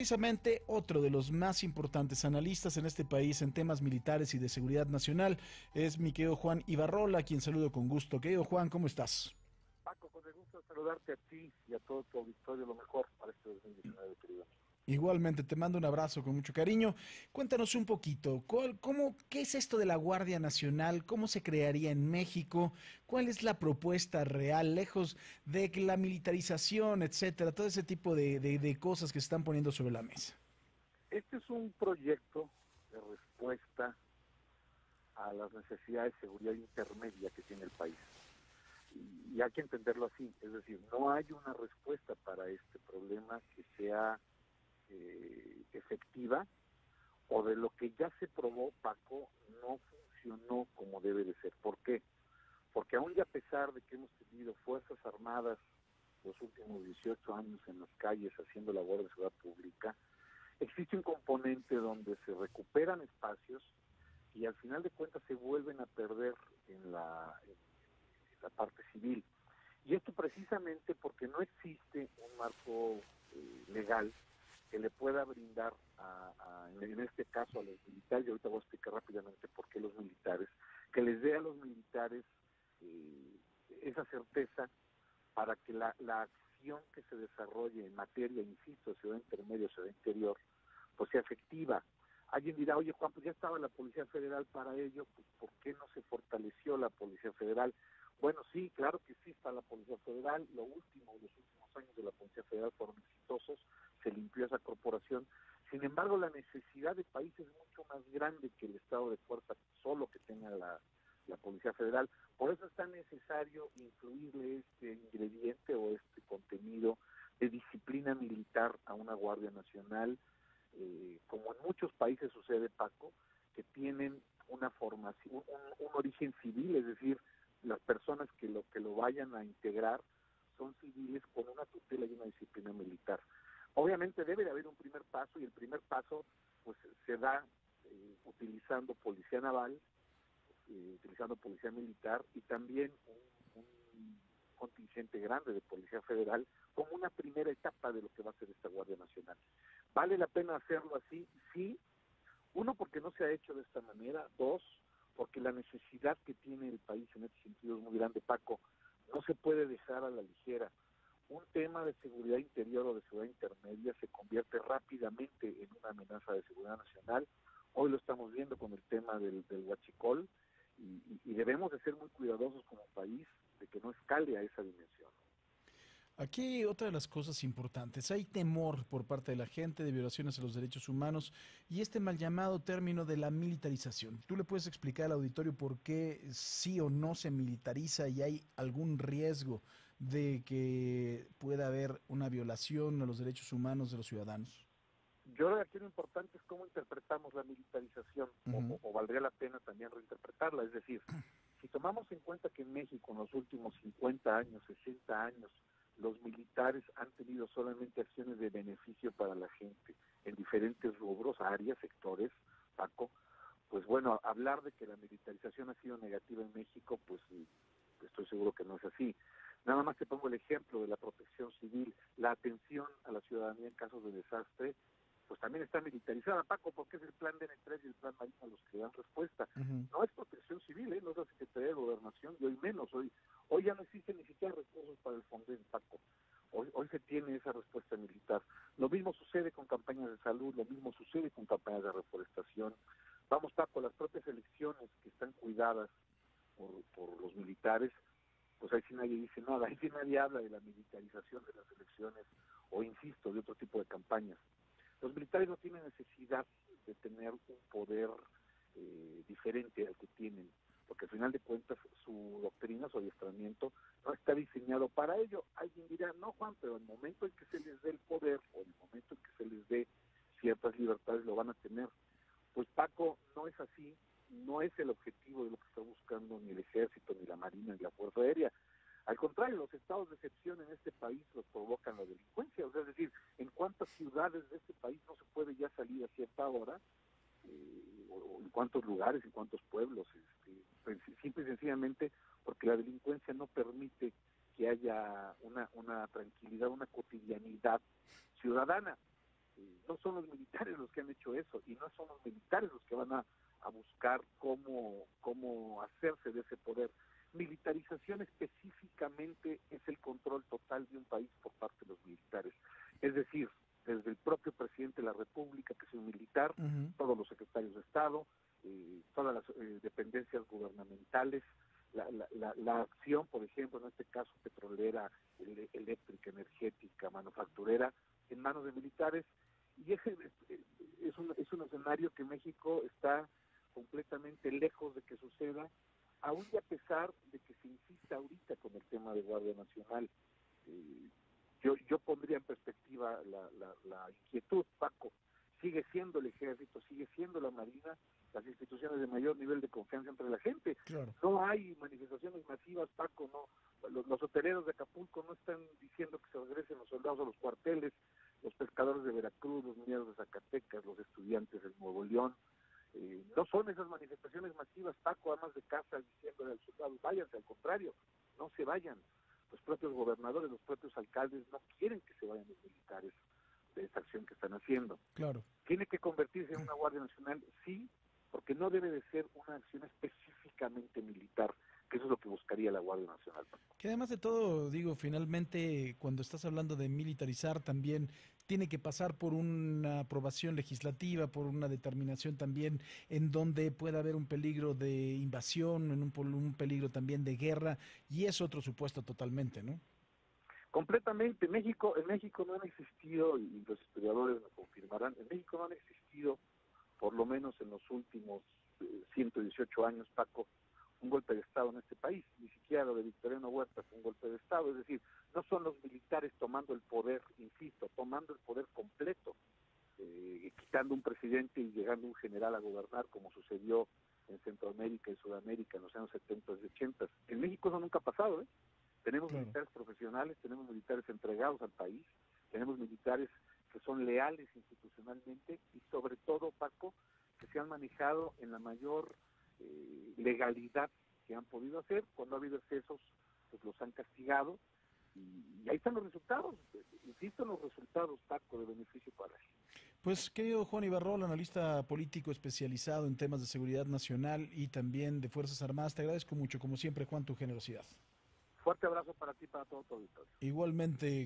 Precisamente otro de los más importantes analistas en este país en temas militares y de seguridad nacional es mi querido Juan Ibarrola, a quien saludo con gusto. Querido Juan, ¿cómo estás? Paco, con el gusto de saludarte a ti y a todo tu auditorio, lo mejor para este 2019, querido amigo. Igualmente, te mando un abrazo con mucho cariño. Cuéntanos un poquito, ¿qué es esto de la Guardia Nacional? ¿Cómo se crearía en México? ¿Cuál es la propuesta real, lejos de que la militarización, etcétera, todo ese tipo de cosas que se están poniendo sobre la mesa? Este es un proyecto de respuesta a las necesidades de seguridad intermedia que tiene el país. Y hay que entenderlo así, es decir, no hay una respuesta para este problema que sea efectiva, o de lo que ya se probó, Paco, no funcionó como debe de ser. ¿Por qué? Porque aún y a pesar de que hemos tenido Fuerzas Armadas los últimos 18 años en las calles haciendo labor de seguridad pública, existe un componente donde se recuperan espacios y al final de cuentas se vuelven a perder en la parte civil. Y esto precisamente porque no existe un marco legal que le pueda brindar en este caso a los militares, y ahorita voy a explicar rápidamente por qué los militares, que les dé a los militares esa certeza para que la acción que se desarrolle en materia, insisto, de ciudad intermedia, ciudad interior, pues sea efectiva. Alguien dirá, oye Juan, pues ya estaba la Policía Federal para ello, pues ¿por qué no se fortaleció la Policía Federal? Bueno, sí, claro que sí está la Policía Federal, los últimos años de la Policía Federal fueron exitosos, se limpió esa corporación. Sin embargo, la necesidad de país es mucho más grande que el estado de fuerza solo que tenga la Policía Federal. Por eso es tan necesario incluirle este ingrediente o este contenido de disciplina militar a una Guardia Nacional, como en muchos países sucede, Paco, que tienen una formación, un origen civil, es decir, las personas que lo vayan a integrar son civiles con una tutela y una disciplina militar. Obviamente debe de haber un primer paso, y el primer paso pues se da utilizando policía naval, utilizando policía militar y también un contingente grande de policía federal como una primera etapa de lo que va a ser esta Guardia Nacional. ¿Vale la pena hacerlo así? Sí. Uno, porque no se ha hecho de esta manera. Dos, porque la necesidad que tiene el país en este sentido es muy grande, Paco. No se puede dejar a la ligera. Un tema de seguridad interior o de seguridad intermedia se convierte rápidamente en una amenaza de seguridad nacional. Hoy lo estamos viendo con el tema del huachicol, y debemos de ser muy cuidadosos como país de que no escale a esa dimensión. Aquí otra de las cosas importantes, hay temor por parte de la gente de violaciones a los derechos humanos y este mal llamado término de la militarización. ¿Tú le puedes explicar al auditorio por qué sí o no se militariza y hay algún riesgo de que pueda haber una violación a los derechos humanos de los ciudadanos? Yo creo que aquí lo importante es cómo interpretamos la militarización, Ujú. o valdría la pena también reinterpretarla. Es decir, si tomamos en cuenta que en México en los últimos 50 años, 60 años, los militares han tenido solamente acciones de beneficio para la gente en diferentes rubros, áreas, sectores, Paco, pues bueno, hablar de que la militarización ha sido negativa en México, pues estoy seguro que no es así. Nada más te pongo el ejemplo de la protección civil, la atención a la ciudadanía en casos de desastre, pues también está militarizada, Paco, porque es el plan DN3 y el plan Marina los que dan respuesta. Ujú. No es protección civil, no es la Secretaría de Gobernación, y hoy menos, hoy ya no existe ni siquiera recursos para el Fonden, Paco. Hoy se tiene esa respuesta militar. Lo mismo sucede con campañas de salud, lo mismo sucede con campañas de reforestación. Vamos, Paco, las propias elecciones que están cuidadas por los militares, pues ahí sí nadie dice nada, ahí sí nadie habla de la militarización de las elecciones, o insisto, de otro tipo de campañas. Los militares no tienen necesidad de tener un poder diferente al que tienen, porque al final de cuentas su doctrina, su adiestramiento, no está diseñado para ello. Alguien dirá, no Juan, pero en el momento en que se les dé el poder, o en el momento en que se les dé ciertas libertades, lo van a tener. Pues Paco, no es así, no es el objetivo de lo que está buscando ni el Ejército, ni la Marina, ni la Fuerza Aérea. Al contrario, los estados de excepción en este país los provocan la delincuencia. O sea, es decir, en cuántas ciudades de este país no se puede ya salir a cierta hora, o en cuántos lugares, en cuántos pueblos, pues, simple y sencillamente porque la delincuencia no permite que haya una tranquilidad, una cotidianidad ciudadana. No son los militares los que han hecho eso, y no son los militares los que van a buscar cómo hacerse de ese poder. Militarización específicamente es el control total de un país por parte de los militares. Es decir, desde el propio presidente de la República, que es un militar, todos los secretarios de Estado, todas las dependencias gubernamentales, la acción, por ejemplo, en este caso petrolera, eléctrica, energética, manufacturera, en manos de militares, y ese es un escenario que México está completamente lejos de que suceda, aún y a pesar de que se insista ahorita con el tema de Guardia Nacional. Yo pondría en perspectiva la inquietud, Paco. Sigue siendo el Ejército, sigue siendo la Marina, las instituciones de mayor nivel de confianza entre la gente. Claro. No hay manifestaciones masivas, Paco, no. Los hoteleros de Acapulco no están diciendo que se regresen los soldados a los cuarteles, los pescadores de Veracruz, los mineros de Zacatecas, los estudiantes del Nuevo León. No son esas manifestaciones masivas, Paco, amas de casa diciéndole al soldado, váyanse, al contrario, no se vayan. Los propios gobernadores, los propios alcaldes no quieren que se vayan los militares de esta acción que están haciendo. Claro. ¿Tiene que convertirse en una Guardia Nacional? Sí, porque no debe de ser una acción específicamente militar, que eso es lo que buscaría la Guardia Nacional. Que además de todo, digo, finalmente, cuando estás hablando de militarizar, también tiene que pasar por una aprobación legislativa, por una determinación también en donde pueda haber un peligro de invasión, un peligro también de guerra, y es otro supuesto totalmente, ¿no? Completamente. En México no han existido, y los historiadores me confirmarán, en México no han existido, por lo menos en los últimos 118 años, Paco, un golpe de Estado en este país. Ni siquiera lo de Victoriano Huerta fue un golpe de Estado. Es decir, no son los militares tomando el poder, insisto, tomando el poder completo, quitando un presidente y llegando un general a gobernar, como sucedió en Centroamérica y Sudamérica en los años 70 y 80. En México eso nunca ha pasado, ¿eh? Tenemos militares profesionales, tenemos militares entregados al país, tenemos militares que son leales institucionalmente y sobre todo, Paco, que se han manejado en la mayor legalidad que han podido hacer. Cuando ha habido excesos, pues los han castigado y ahí están los resultados. Insisto en los resultados, Paco, de beneficio para la gente. Pues querido Juan Ibarrol, analista político especializado en temas de seguridad nacional y también de Fuerzas Armadas, te agradezco mucho, como siempre, Juan, tu generosidad. Fuerte abrazo para ti y para todo tu auditorio. Igualmente.